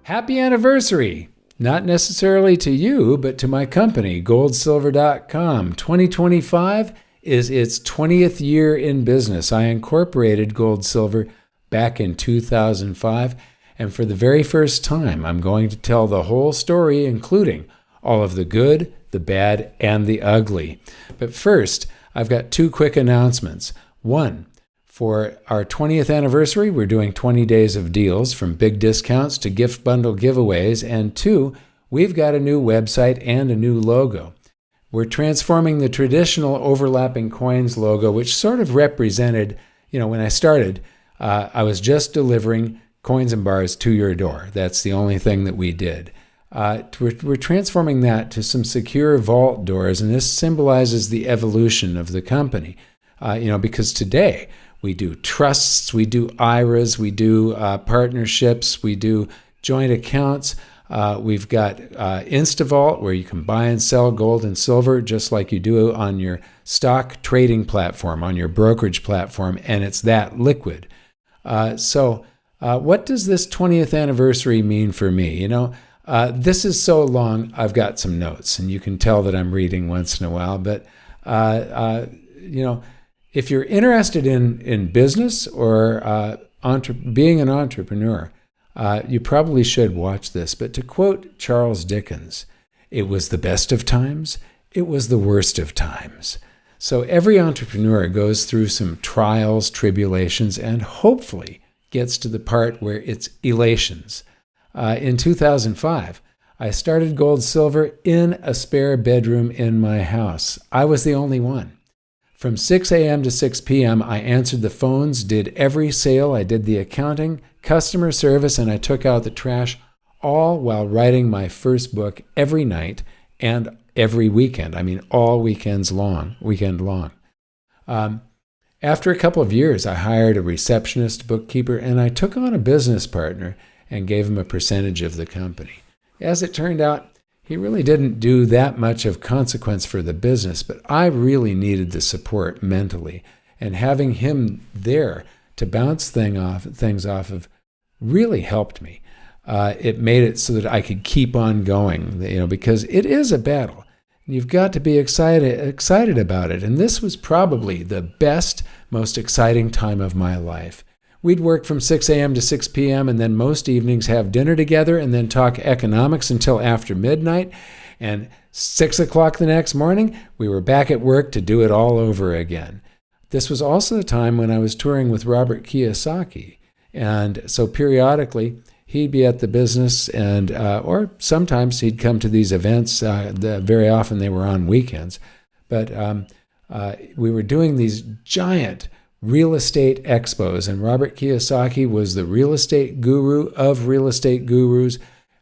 Happy anniversary! Not necessarily to you, but to my company, GoldSilver.com. 2025 is its 20th year in business. I incorporated GoldSilver back in 2005, and for the very first time, I'm going to tell the whole story, including all of the good, the bad, and the ugly. But first, I've got two quick announcements. One, for our 20th anniversary, we're doing 20 days of deals from big discounts to gift bundle giveaways. And two, we've got a new website and a new logo. We're transforming the traditional overlapping coins logo, which sort of represented, when I started, I was just delivering coins and bars to your door. That's the only thing that we did. We're transforming that to some secure vault doors, and this symbolizes the evolution of the company. Because today, we do trusts, we do IRAs, we do partnerships, we do joint accounts. We've got InstaVault, where you can buy and sell gold and silver just like you do on your stock trading platform, on your brokerage platform, and it's that liquid. So what does this 20th anniversary mean for me? This is so long, I've got some notes, and you can tell that I'm reading once in a while, but if you're interested in business or being an entrepreneur, you probably should watch this. But to quote Charles Dickens, it was the best of times, it was the worst of times. So every entrepreneur goes through some trials, tribulations, and hopefully gets to the part where it's elations. In 2005, I started GoldSilver in a spare bedroom in my house. I was the only one. From 6 a.m. to 6 p.m., I answered the phones, did every sale, I did the accounting, customer service, and I took out the trash, all while writing my first book every night and every weekend. I mean, all weekend long. After a couple of years, I hired a receptionist, bookkeeper, and I took on a business partner and gave him a percentage of the company. As it turned out, he really didn't do that much of consequence for the business, but I really needed the support mentally. And having him there to bounce things off of really helped me. It made it so that I could keep on going, because it is a battle. You've got to be excited about it. And this was probably the best, most exciting time of my life. We'd work from 6 a.m. to 6 p.m. and then most evenings have dinner together and then talk economics until after midnight. And 6 o'clock the next morning, we were back at work to do it all over again. This was also the time when I was touring with Robert Kiyosaki. And so periodically, he'd be at the business and or sometimes he'd come to these events. Very often they were on weekends. But we were doing these giant real estate expos, and Robert Kiyosaki was the real estate guru of real estate gurus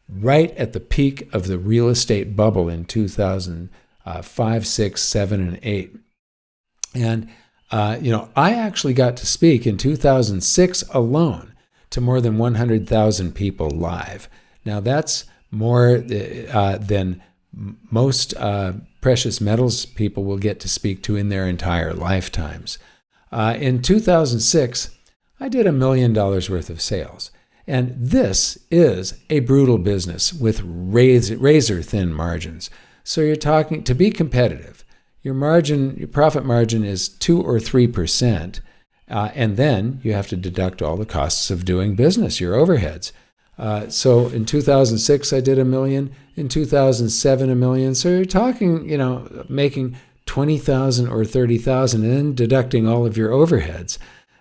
right at the peak of the real estate bubble in 2005, 6, 7, and 8. And, I actually got to speak in 2006 alone to more than 100,000 people live. Now, that's more than most precious metals people will get to speak to in their entire lifetimes. In 2006, I did $1 million worth of sales. And this is a brutal business with razor-thin margins. So you're talking, to be competitive, your profit margin is 2 or 3%. And then you have to deduct all the costs of doing business, your overheads. So in 2006, I did $1 million. In 2007, $1 million. So you're talking, making $20,000 or $30,000 and then deducting all of your overheads.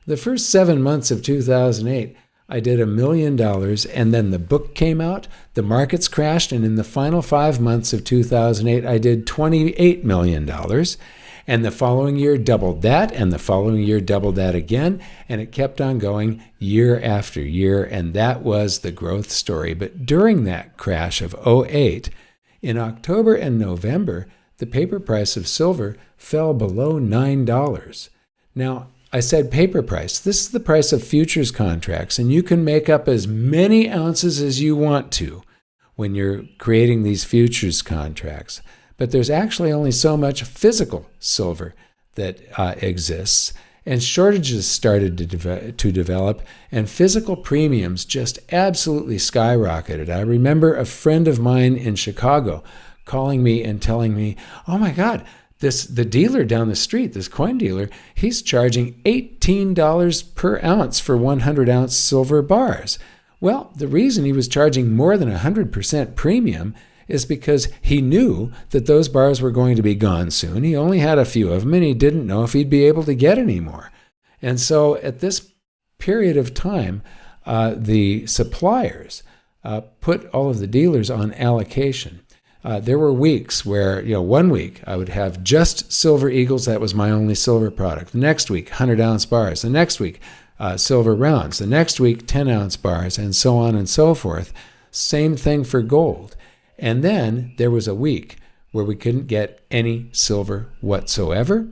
The first 7 months of 2008, I did $1 million, and then the book came out, the markets crashed, and in the final 5 months of 2008, I did $28 million. And the following year doubled that, and the following year doubled that again, and it kept on going year after year, and that was the growth story. But during that crash of 2008, in October and November, the paper price of silver fell below $9. Now, I said paper price. This is the price of futures contracts, and you can make up as many ounces as you want to when you're creating these futures contracts. But there's actually only so much physical silver that exists. and shortages started to develop, and physical premiums just absolutely skyrocketed. I remember a friend of mine in Chicago calling me and telling me, "Oh my God, the dealer down the street, this coin dealer, he's charging $18 per ounce for 100-ounce silver bars." Well, the reason he was charging more than 100% premium is because he knew that those bars were going to be gone soon. He only had a few of them, and he didn't know if he'd be able to get any more. And so at this period of time, the suppliers put all of the dealers on allocation. There were weeks where, 1 week I would have just Silver Eagles. That was my only silver product. The next week, 100-ounce bars. The next week, silver rounds. The next week, 10-ounce bars, and so on and so forth. Same thing for gold. And then there was a week where we couldn't get any silver whatsoever.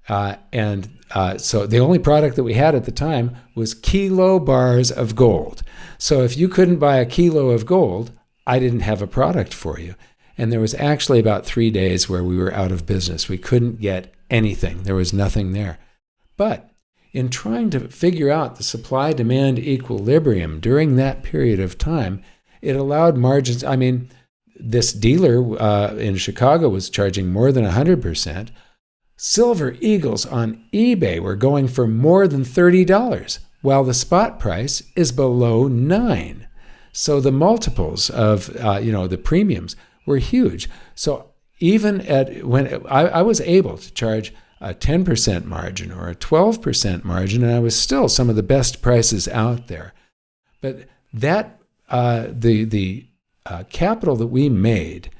So the only product that we had at the time was kilo bars of gold. So if you couldn't buy a kilo of gold, I didn't have a product for you. And there was actually about 3 days where we were out of business. We couldn't get anything. There was nothing there. But in trying to figure out the supply-demand equilibrium during that period of time, it allowed margins. I mean, this dealer in Chicago was charging more than 100%. Silver Eagles on eBay were going for more than $30, while the spot price is below $9. So the multiples of the premiums were huge. So even when I was able to charge a 10% margin or a 12% margin, and I was still some of the best prices out there. But that the capital that we made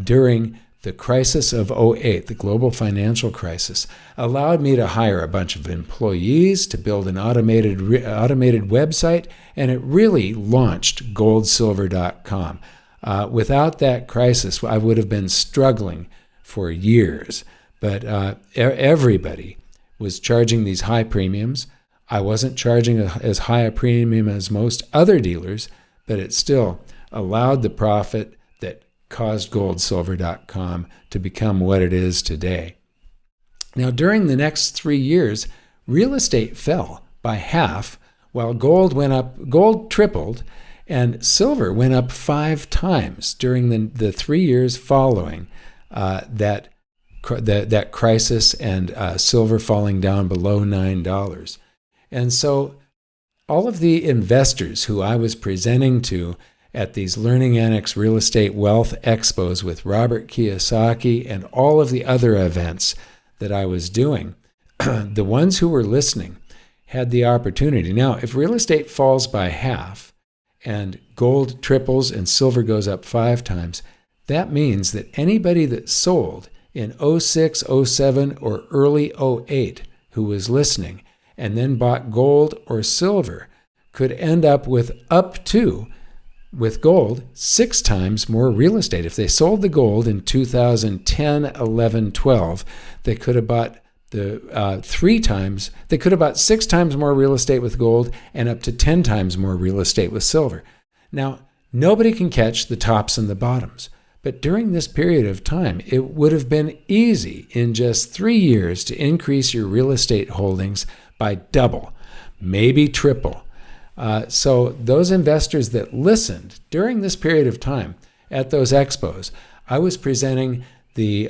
during the crisis of '08, the global financial crisis, allowed me to hire a bunch of employees to build an automated website, and it really launched GoldSilver.com. Without that crisis, I would have been struggling for years. But everybody was charging these high premiums. I wasn't charging as high a premium as most other dealers, but it still allowed the profit that caused GoldSilver.com to become what it is today. Now, during the next 3 years, real estate fell by half, while gold tripled, and silver went up 5 times during the 3 years following that crisis, and silver falling down below $9. And so all of the investors who I was presenting to at these Learning Annex Real Estate Wealth Expos with Robert Kiyosaki and all of the other events that I was doing, the ones who were listening had the opportunity. Now, if real estate falls by half and gold triples and silver goes up 5 times, that means that anybody that sold in '06, '07, or early '08 who was listening and then bought gold or silver could end up with with gold 6 times more real estate. If they sold the gold in 2010, 11, 12, they could have bought 3 times. They could have bought 6 times more real estate with gold and up to 10 times more real estate with silver. Now, nobody can catch the tops and the bottoms. But during this period of time, it would have been easy in just 3 years to increase your real estate holdings by double, maybe triple. So those investors that listened during this period of time at those expos, I was presenting the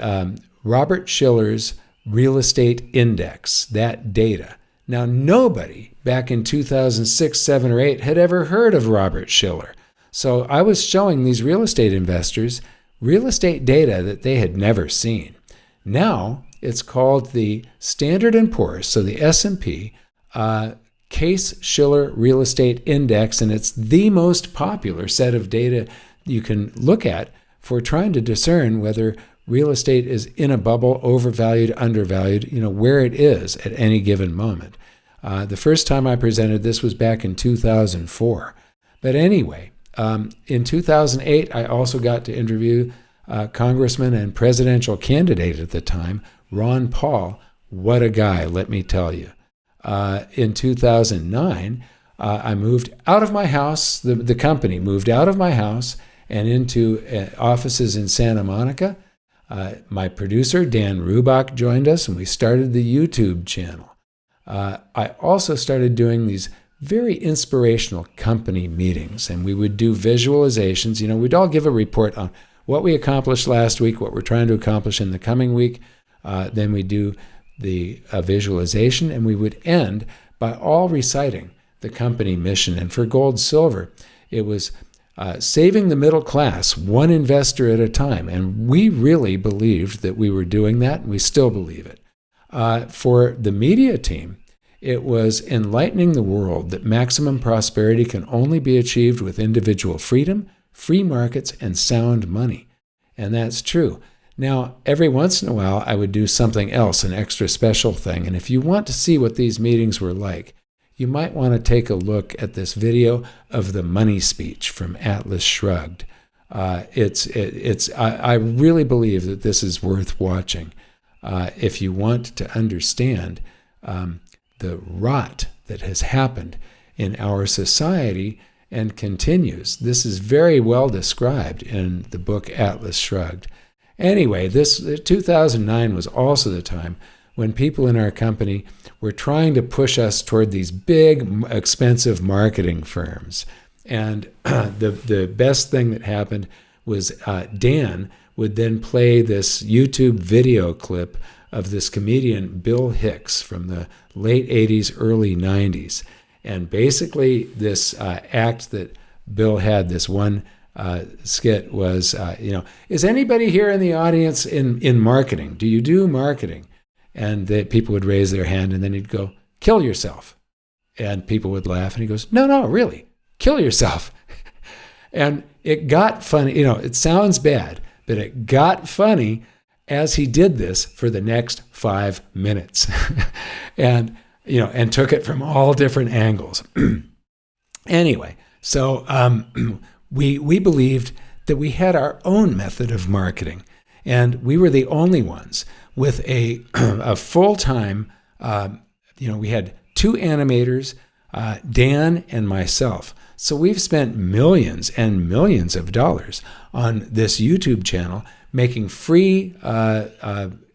Robert Shiller's Real Estate Index, that data. Now, nobody back in 2006, 7, or 8 had ever heard of Robert Shiller. So I was showing these real estate investors real estate data that they had never seen. Now, it's called the Standard & Poor's, so the S&P, Case-Shiller Real Estate Index, and it's the most popular set of data you can look at for trying to discern whether real estate is in a bubble, overvalued, undervalued, where it is at any given moment. The first time I presented this was back in 2004. But anyway, in 2008, I also got to interview Congressman and presidential candidate at the time, Ron Paul. What a guy, let me tell you. In 2009, I moved out of my house. The company moved out of my house and into offices in Santa Monica. My producer, Dan Rubach, joined us, and we started the YouTube channel. I also started doing these very inspirational company meetings, and we would do visualizations. We'd all give a report on what we accomplished last week, what we're trying to accomplish in the coming week. Then we do the visualization, and we would end by all reciting the company mission. And for GoldSilver, it was saving the middle class, one investor at a time. And we really believed that we were doing that, and we still believe it. For the media team, it was enlightening the world that maximum prosperity can only be achieved with individual freedom, free markets, and sound money. And that's true. Now, every once in a while, I would do something else, an extra special thing. And if you want to see what these meetings were like, you might want to take a look at this video of the money speech from Atlas Shrugged. I really believe that this is worth watching if you want to understand the rot that has happened in our society and continues. This is very well described in the book Atlas Shrugged. Anyway, 2009 was also the time when people in our company were trying to push us toward these big, expensive marketing firms. And the best thing that happened was Dan would then play this YouTube video clip of this comedian Bill Hicks from the late 80s, early 90s. And basically this act that Bill had, this one skit was, is anybody here in the audience in marketing? Do you do marketing? And people would raise their hand, and then he'd go, kill yourself. And people would laugh, and he goes, no, really, kill yourself. And it got funny. It sounds bad, but it got funny as he did this for the next 5 minutes. and took it from all different angles. Anyway, so we believed that we had our own method of marketing, and we were the only ones with a full-time, we had 2 animators, Dan and myself. So we've spent millions and millions of dollars on this YouTube channel, making free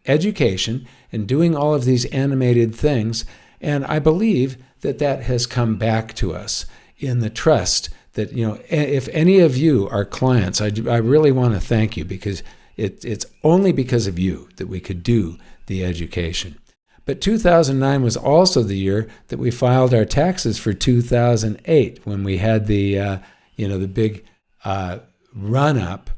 education and doing all of these animated things. And I believe that has come back to us in the trust that, if any of you are clients, I really want to thank you, because it's only because of you that we could do the education. But 2009 was also the year that we filed our taxes for 2008, when we had the big run up,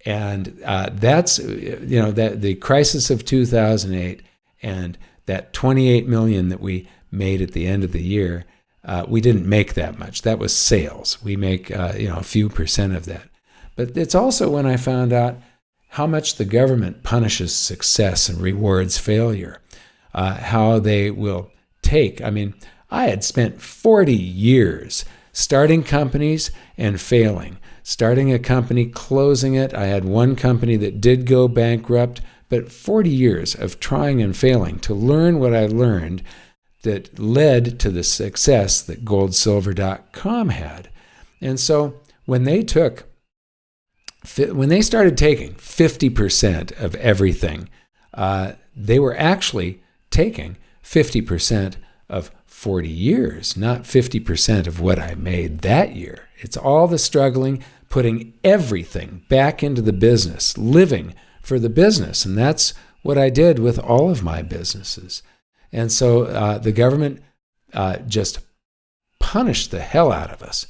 and that's the crisis of 2008, and that 28 million that we made at the end of the year. We didn't make that much. That was sales. We make a few percent of that. But it's also when I found out how much the government punishes success and rewards failure. How they will take. I had spent 40 years starting companies and failing. Starting a company, closing it. I had one company that did go bankrupt, but 40 years of trying and failing to learn what I learned that led to the success that GoldSilver.com had. And so when they started taking 50% of everything, they were actually taking 50% of 40 years, not 50% of what I made that year. It's all the struggling, putting everything back into the business, living for the business. And that's what I did with all of my businesses. And so the government just punished the hell out of us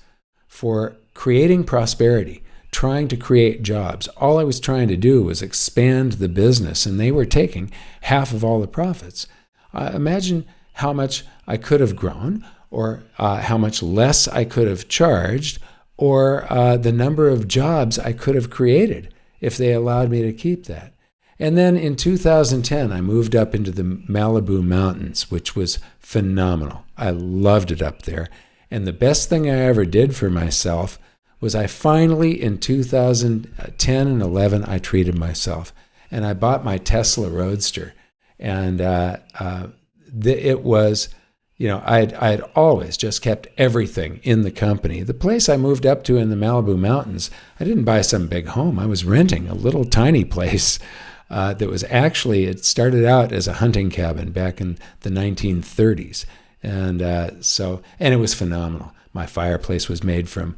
for creating prosperity, trying to create jobs. All I was trying to do was expand the business, and they were taking half of all the profits. Imagine how much I could have grown, or how much less I could have charged, or the number of jobs I could have created if they allowed me to keep that. And then in 2010, I moved up into the Malibu Mountains, which was phenomenal. I loved it up there. And the best thing I ever did for myself was I finally, in 2010 and 11, I treated myself. And I bought my Tesla Roadster. And it was, I had always just kept everything in the company. The place I moved up to in the Malibu Mountains, I didn't buy some big home. I was renting a little tiny place. that was actually, it started out as a hunting cabin back in the 1930s. And and it was phenomenal. My fireplace was made from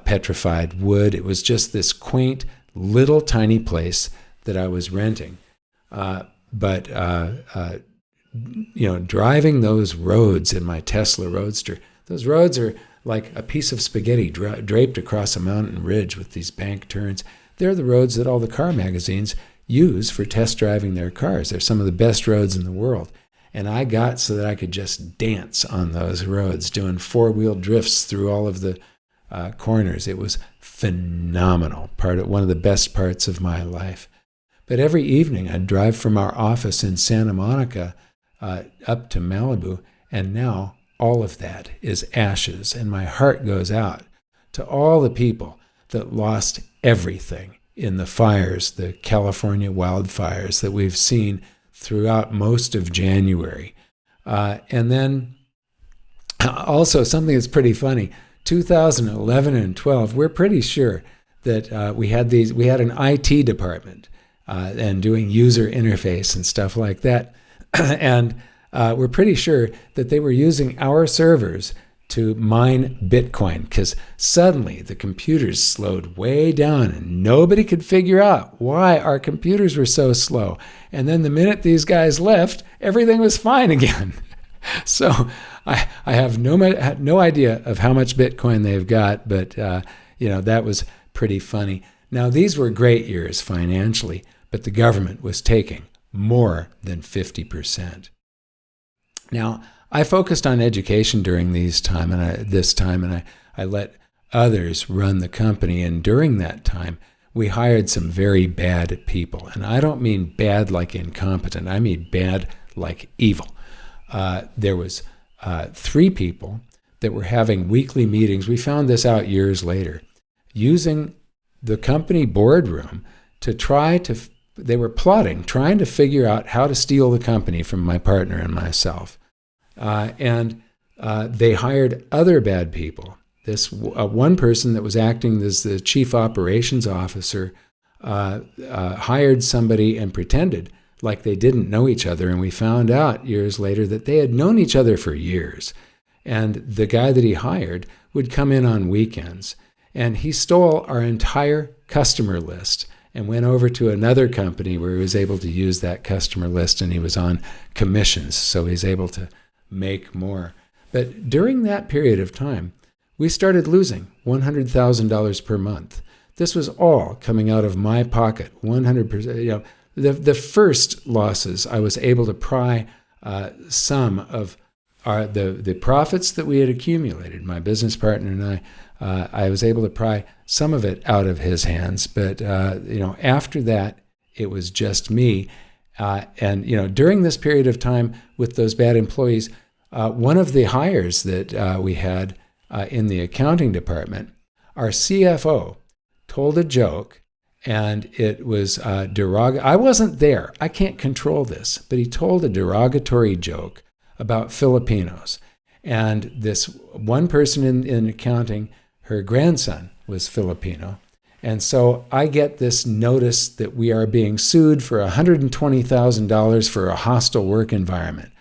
petrified wood. It was just this quaint little tiny place that I was renting. But driving those roads in my Tesla Roadster, those roads are like a piece of spaghetti draped across a mountain ridge with these bank turns. They're the roads that all the car magazines use for test driving their cars. They're some of the best roads in the world. And I got so that I could just dance on those roads, doing four-wheel drifts through all of the corners. It was phenomenal, one of the best parts of my life. But every evening I'd drive from our office in Santa Monica up to Malibu, and now all of that is ashes, and my heart goes out to all the people that lost everything in the fires, the California wildfires that we've seen throughout most of January. And then also something that's pretty funny, 2011 and 12, we're pretty sure that we had an IT department and doing user interface and stuff like that. And we're pretty sure that they were using our servers to mine Bitcoin, because suddenly the computers slowed way down and nobody could figure out why our computers were so slow. And then the minute these guys left, everything was fine again. So I have no idea of how much Bitcoin they've got, but that was pretty funny. Now, these were great years financially, but the government was taking more than 50%. Now, I focused on education during this time, and I let others run the company. And during that time, we hired some very bad people. And I don't mean bad like incompetent. I mean bad like evil. There was 3 people that were having weekly meetings. We found this out years later, using the company boardroom to they were plotting, trying to figure out how to steal the company from my partner and myself. And they hired other bad people. This one person that was acting as the chief operations officer hired somebody and pretended like they didn't know each other. And we found out years later that they had known each other for years. And the guy that he hired would come in on weekends. And he stole our entire customer list and went over to another company where he was able to use that customer list, and he was on commissions, so he's able to make more. But during that period of time, we started losing $100,000 per month. This was all coming out of my pocket, 100%. The first losses, I was able to pry some of the profits that we had accumulated. My business partner and I was able to pry some of it out of his hands. But after that, it was just me. And during this period of time with those bad employees, one of the hires that we had in the accounting department, our CFO told a joke, and it was derogatory. I wasn't there. I can't control this, but he told a derogatory joke about Filipinos. And this one person in accounting, her grandson was Filipino. And so I get this notice that we are being sued for $120,000 for a hostile work environment.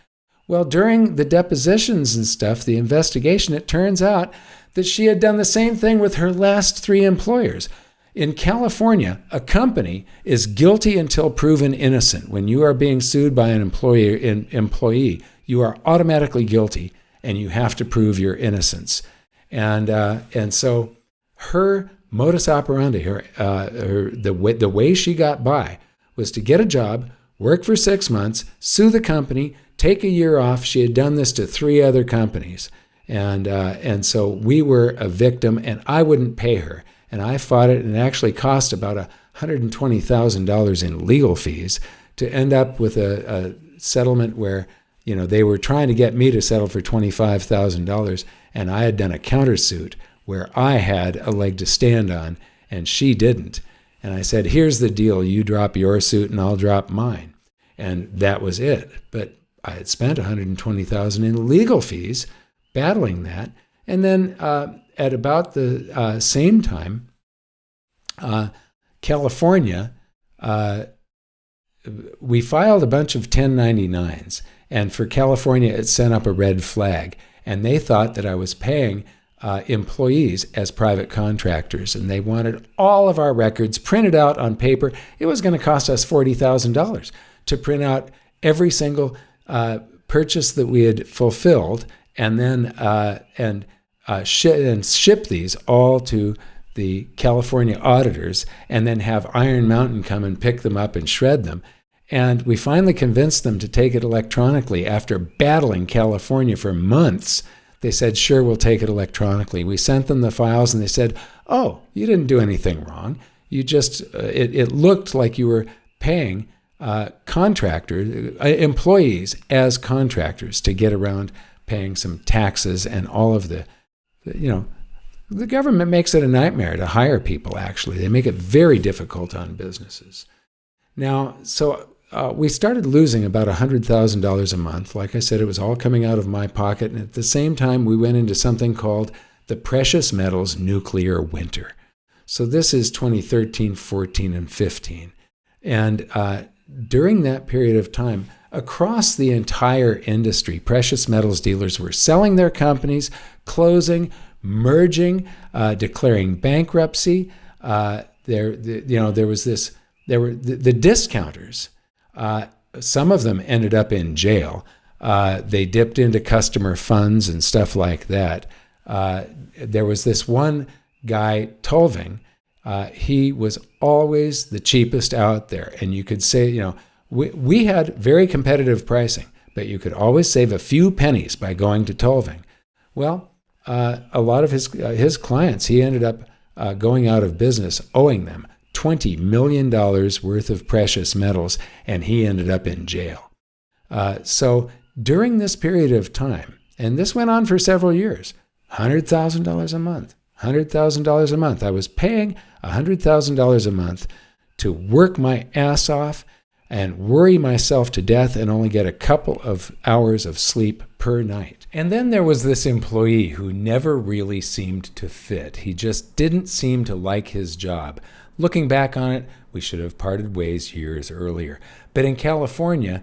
Well, during the depositions and stuff, the investigation, it turns out that she had done the same thing with her last 3 employers. In California, a company is guilty until proven innocent. When you are being sued by an employee, you are automatically guilty, and you have to prove your innocence. And so her modus operandi, the way she got by was to get a job, work for 6 months, sue the company, take a year off. She had done this to 3 other companies. And so we were a victim, and I wouldn't pay her. And I fought it, and it actually cost about $120,000 in legal fees to end up with a settlement where, they were trying to get me to settle for $25,000, and I had done a countersuit where I had a leg to stand on, and she didn't. And I said, here's the deal. You drop your suit, and I'll drop mine. And that was it. But I had spent $120,000 in legal fees battling that. And then at about the same time, California we filed a bunch of 1099s, and for California, it sent up a red flag, and they thought that I was paying employees as private contractors, and they wanted all of our records printed out on paper. It was going to cost us $40,000 to print out every single purchase that we had fulfilled, and then ship these all to the California auditors, and then have Iron Mountain come and pick them up and shred them. And we finally convinced them to take it electronically. After battling California for months, they said, sure, we'll take it electronically. We sent them the files, and they said, oh, you didn't do anything wrong. You just, it looked like you were paying employees as contractors to get around paying some taxes and all of the government makes it a nightmare to hire people, actually. They make it very difficult on businesses. Now, so we started losing about $100,000 a month. Like I said, it was all coming out of my pocket. And at the same time, we went into something called the precious metals nuclear winter. So this is 2013, 14, and 15. And during that period of time, across the entire industry, precious metals dealers were selling their companies, closing, merging, declaring bankruptcy. There was this. There were the discounters. Some of them ended up in jail. They dipped into customer funds and stuff like that. There was this one guy, Tulving. He was always the cheapest out there, and you could say, we had very competitive pricing, but you could always save a few pennies by going to Tulving. Well, a lot of his clients, he ended up going out of business, owing them $20 million worth of precious metals, and he ended up in jail. So during this period of time, and this went on for several years, $100,000 a month, $100,000 a month. I was paying $100,000 a month to work my ass off and worry myself to death and only get a couple of hours of sleep per night. And then there was this employee who never really seemed to fit. He just didn't seem to like his job. Looking back on it, we should have parted ways years earlier. But in California,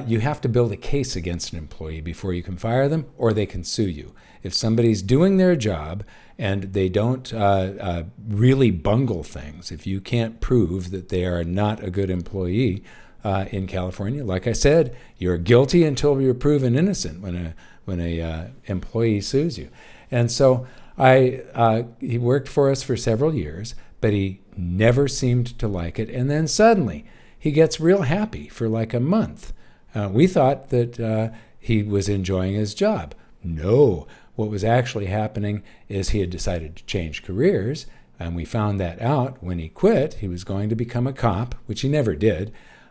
you have to build a case against an employee before you can fire them, or they can sue you. If somebody's doing their job and they don't really bungle things, if you can't prove that they are not a good employee in California, like I said, you're guilty until you're proven innocent when a employee sues you. And so he worked for us for several years, but he never seemed to like it. And then suddenly he gets real happy for like a month. We thought that he was enjoying his job. No, what was actually happening is he had decided to change careers, and we found that out when he quit. He was going to become a cop, which he never did,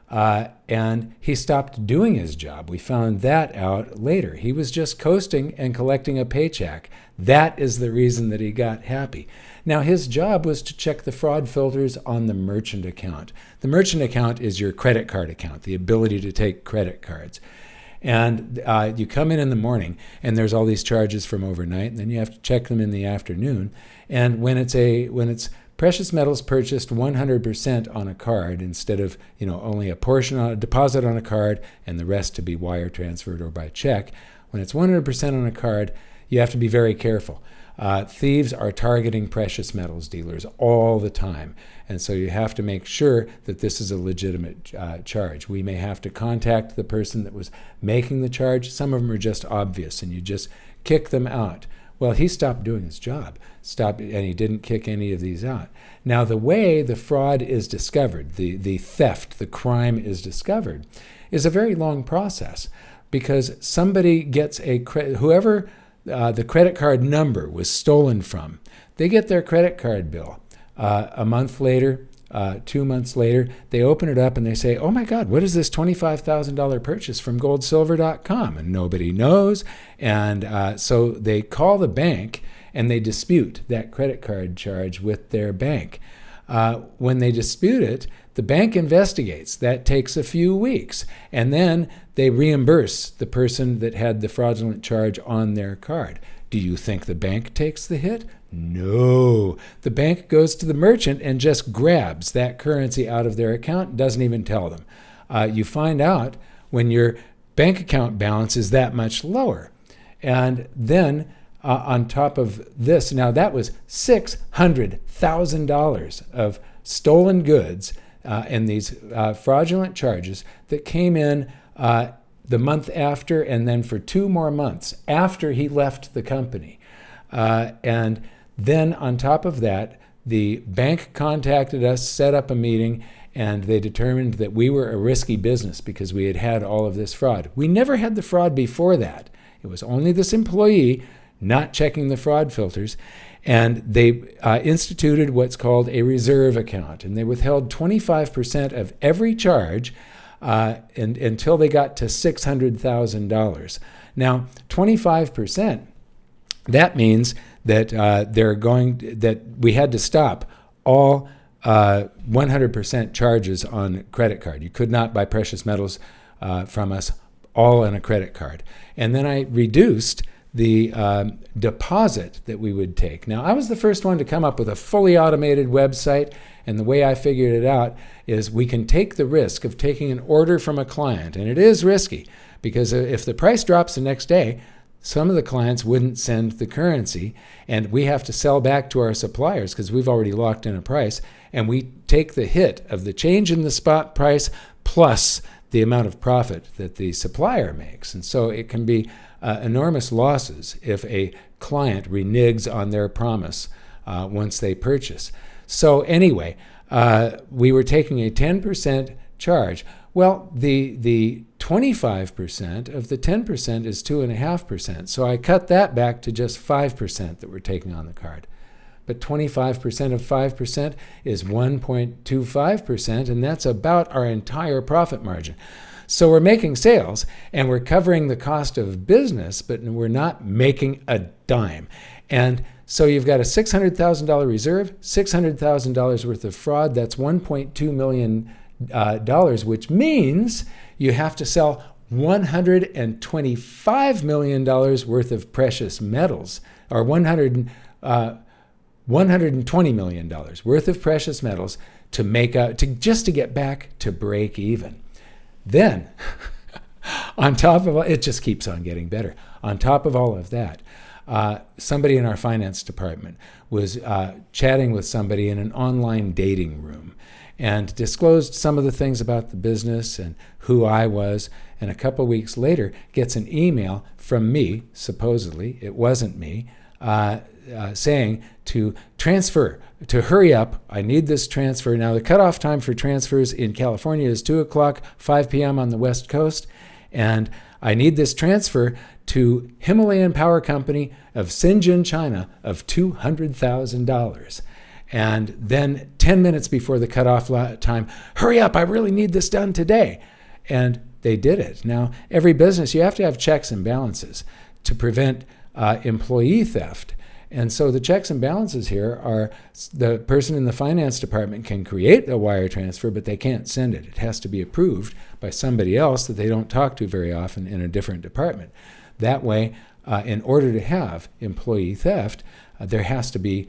and he stopped doing his job. We found that out later. He was just coasting and collecting a paycheck. That is the reason that he got happy. Now, his job was to check the fraud filters on the merchant account. The merchant account is your credit card account, the ability to take credit cards. And you come in the morning, and there's all these charges from overnight, and then you have to check them in the afternoon. And when it's precious metals purchased 100% on a card instead of only a portion on a deposit on a card and the rest to be wire transferred or by check, when it's 100% on a card, you have to be very careful. Thieves are targeting precious metals dealers all the time. And so you have to make sure that this is a legitimate charge. We may have to contact the person that was making the charge. Some of them are just obvious, and you just kick them out. Well, he stopped doing his job, and he didn't kick any of these out. Now, the way the fraud is discovered, the theft, the crime is discovered, is a very long process, because somebody gets whoever the credit card number was stolen from, they get their credit card bill. A month later, 2 months later, they open it up and they say, oh my God, what is this $25,000 purchase from GoldSilver.com? And nobody knows. And so they call the bank and they dispute that credit card charge with their bank. When they dispute it, the bank investigates. That takes a few weeks. And then they reimburse the person that had the fraudulent charge on their card. Do you think the bank takes the hit? No. The bank goes to the merchant and just grabs that currency out of their account, doesn't even tell them. you find out when your bank account balance is that much lower. And then on top of this, now that was $600,000 of stolen goods and these fraudulent charges that came in the month after, and then for 2 more months after he left the company. And then on top of that, the bank contacted us, set up a meeting, and they determined that we were a risky business because we had had all of this fraud. We never had the fraud before that. It was only this employee not checking the fraud filters, and they instituted what's called a reserve account, and they withheld 25% of every charge until they got to $600,000. Now, 25%, that means that that we had to stop all 100% charges on credit card. You could not buy precious metals from us all on a credit card. And then I reduced the deposit that we would take. Now, I was the first one to come up with a fully automated website, and the way I figured it out is we can take the risk of taking an order from a client, and it is risky because if the price drops the next day, some of the clients wouldn't send the currency, and we have to sell back to our suppliers because we've already locked in a price, and we take the hit of the change in the spot price plus the amount of profit that the supplier makes. And so it can be enormous losses if a client reneges on their promise once they purchase. So anyway, we were taking a 10% charge. Well, the 25% of the 10% is 2.5%. So I cut that back to just 5% that we're taking on the card. But 25% of 5% is 1.25%, and that's about our entire profit margin. So we're making sales, and we're covering the cost of business, but we're not making a dime. And so you've got a $600,000 reserve, $600,000 worth of fraud. That's $1.2 million, which means you have to sell $125 million worth of precious metals, or $120 million worth of precious metals to make out just to get back to break even. Then, on top of it just keeps on getting better. On top of all of that, somebody in our finance department was chatting with somebody in an online dating room and disclosed some of the things about the business and who I was. And a couple weeks later, gets an email from me, supposedly, it wasn't me, saying to transfer, to hurry up. I need this transfer. Now, the cutoff time for transfers in California is 2 o'clock, 5 p.m. on the West Coast. And I need this transfer to Himalayan Power Company of Shenzhen, China, of $200,000. And then 10 minutes before the cutoff time, hurry up, I really need this done today. And they did it. Now, every business, you have to have checks and balances to prevent employee theft. And so the checks and balances here are the person in the finance department can create a wire transfer, but they can't send it. It has to be approved by somebody else that they don't talk to very often in a different department. That way, in order to have employee theft, there has to be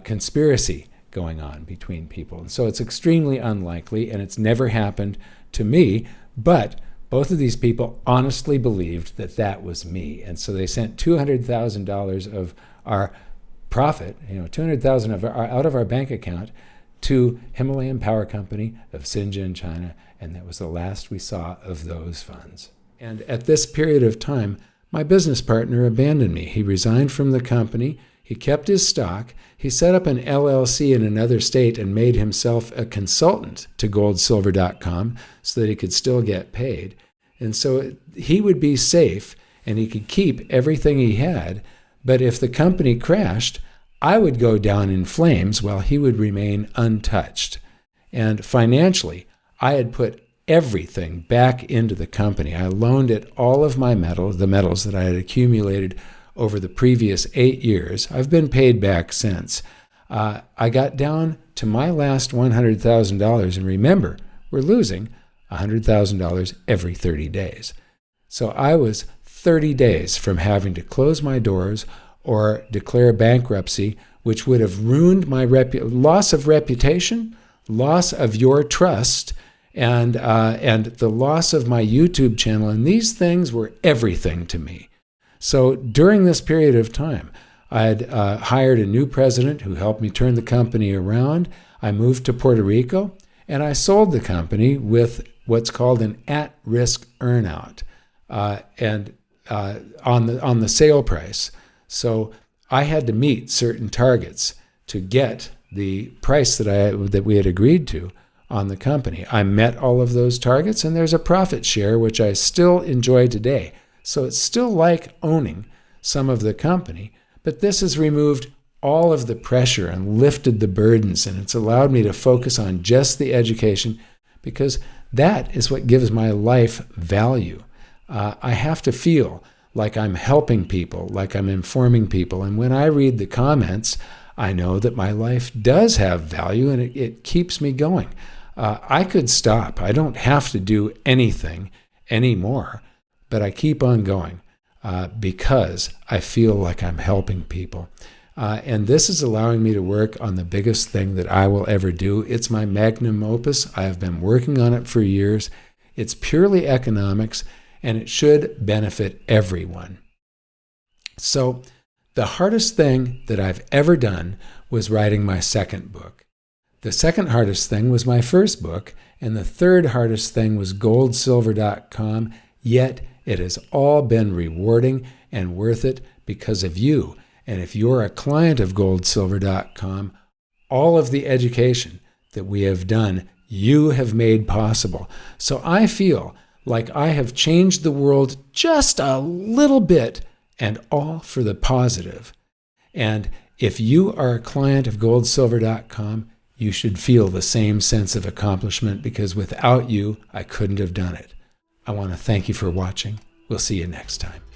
conspiracy going on between people. And so it's extremely unlikely, and it's never happened to me, but both of these people honestly believed that that was me. And so they sent $200,000 of our profit, $200,000 out of our bank account to Himalayan Power Company of Shenzhen, China, and that was the last we saw of those funds. And at this period of time, my business partner abandoned me. He resigned from the company. He kept his stock. He set up an LLC in another state and made himself a consultant to GoldSilver.com so that he could still get paid. And so he would be safe and he could keep everything he had. But if the company crashed, I would go down in flames while he would remain untouched. And financially, I had put everything back into the company. I loaned it all of my the metals that I had accumulated over the previous 8 years. I've been paid back since. I got down to my last $100,000, and remember, we're losing $100,000 every 30 days. So I was 30 days from having to close my doors or declare bankruptcy, which would have ruined my loss of reputation, loss of your trust, and the loss of my YouTube channel. And these things were everything to me. So during this period of time, I had hired a new president who helped me turn the company around. I moved to Puerto Rico, and I sold the company with what's called an at-risk earnout, and on the sale price. So I had to meet certain targets to get the price that we had agreed to on the company. I met all of those targets, and there's a profit share, which I still enjoy today. So it's still like owning some of the company, but this has removed all of the pressure and lifted the burdens, and it's allowed me to focus on just the education, because that is what gives my life value. I have to feel like I'm helping people, like I'm informing people. And when I read the comments, I know that my life does have value, and it keeps me going. I could stop. I don't have to do anything anymore, but I keep on going because I feel like I'm helping people. And this is allowing me to work on the biggest thing that I will ever do. It's my magnum opus. I have been working on it for years. It's purely economics, and it should benefit everyone. So the hardest thing that I've ever done was writing my second book. The second hardest thing was my first book, and the third hardest thing was GoldSilver.com, yet it has all been rewarding and worth it because of you. And if you're a client of GoldSilver.com, all of the education that we have done, you have made possible. So I feel like I have changed the world just a little bit, and all for the positive. And if you are a client of GoldSilver.com, you should feel the same sense of accomplishment, because without you, I couldn't have done it. I want to thank you for watching. We'll see you next time.